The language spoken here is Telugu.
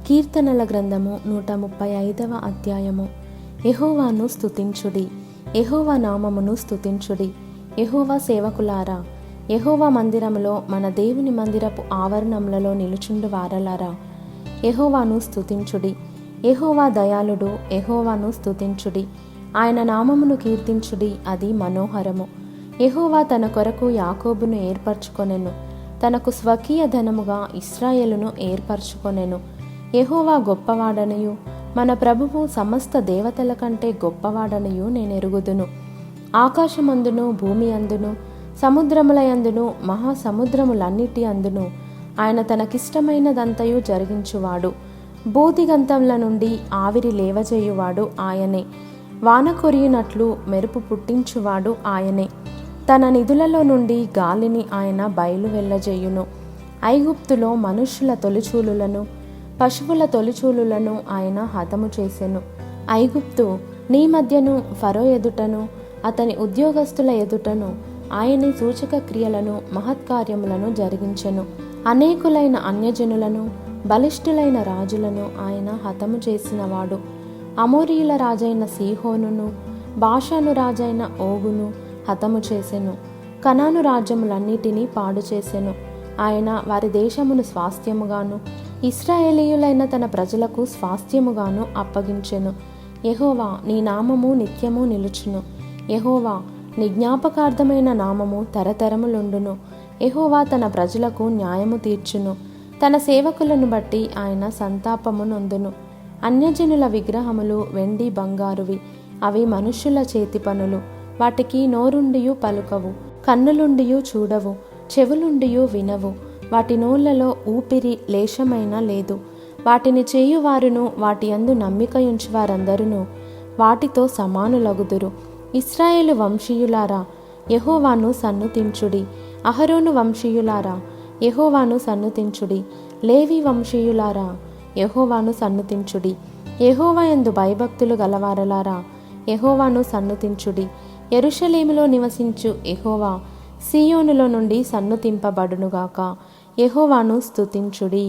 కీర్తనల గ్రంథము 135వ అధ్యాయము. యెహోవాను స్తుతించుడి, యెహోవా నామమును స్తుతించుడి. యెహోవా సేవకులారా, యెహోవా మందిరములో మన దేవుని మందిరపు ఆవరణములలో నిలుచుండు వారలారా, యెహోవాను స్తుతించుడి. యెహోవా దయాళుడు, యెహోవాను స్తుతించుడి. ఆయన నామమును కీర్తించుడి, అది మనోహరము. యెహోవా తన కొరకు యాకోబును ఏర్పరచుకొనెను, తనకు స్వకీయ ధనముగా ఇశ్రాయేలును ఏర్పరచుకొనెను. యెహోవా గొప్పవాడనియు మన ప్రభువు సమస్త దేవతల కంటే గొప్పవాడనియు నేనెరుగుదును. ఆకాశమందును భూమి అందును సముద్రముల యందును మహాసముద్రములన్నిటి అందును ఆయన తనకిష్టమైనదంతయు జరిగించువాడు. భూదిగంతముల నుండి ఆవిరి లేవజేయువాడు ఆయనే. వాన కొరియునట్లు మెరుపు పుట్టించువాడు ఆయనే. తన నిధులలో నుండి గాలిని ఆయన బయలు వెళ్ళజేయును. ఐగుప్తులో మనుష్యుల తొలిచూలులను పశువుల తొలిచూలులను ఆయన హతము చేసెను. ఐగుప్తు నీ మధ్యను ఫరో ఎదుటను అతని ఉద్యోగస్తుల ఎదుటను ఆయన సూచక క్రియలను మహత్కార్యములను జరిగించెను. అనేకులైన అన్యజనులను బలిష్ఠులైన రాజులను ఆయన హతము చేసినవాడు. అమోరీయుల రాజైన సీహోనును బాషాను రాజైన ఓగును హతము చేసెను. కనాను రాజ్యములన్నిటినీ పాడు చేసెను. ఆయన వారి దేశమును స్వాస్థ్యముగాను ఇశ్రాయేలీయులైన తన ప్రజలకు స్వాస్థ్యముగాను అప్పగించెను. యెహోవా నీ నామము నిత్యము నిలుచును. యెహోవా నీ జ్ఞాపకార్థమైన నామము తరతరములుండును. యెహోవా తన ప్రజలకు న్యాయము తీర్చును. తన సేవకులను బట్టి ఆయన సంతాపము నొందును. అన్యజనుల విగ్రహములు వెండి బంగారువి, అవి మనుష్యుల చేతి పనులు. వాటికి నోరుండియు పలుకవు, కన్నులుండియు చూడవు, చెవులుండియు వినవు. వాటి నోళ్లలో ఊపిరి లేశమైనా లేదు. వాటిని చేయువారును వాటి యందు నమ్మికయుంచు వారందరూ వాటితో సమానులగుదురు. ఇశ్రాయేలు వంశీయులారా, యెహోవాను సన్నుతించుడి. అహరోను వంశీయులారా, యెహోవాను సన్నుతించుడి. లేవి వంశీయులారా, యెహోవాను సన్నుతించుడి. యెహోవా యందు భయభక్తులు గలవారలారా, యెహోవాను సన్నుతించుడి. యెరూషలేములో నివసించు యెహోవా సీయోనులో నుండి సన్నుతింపబడునుగాక. యెహోవాను స్తుతించుడి.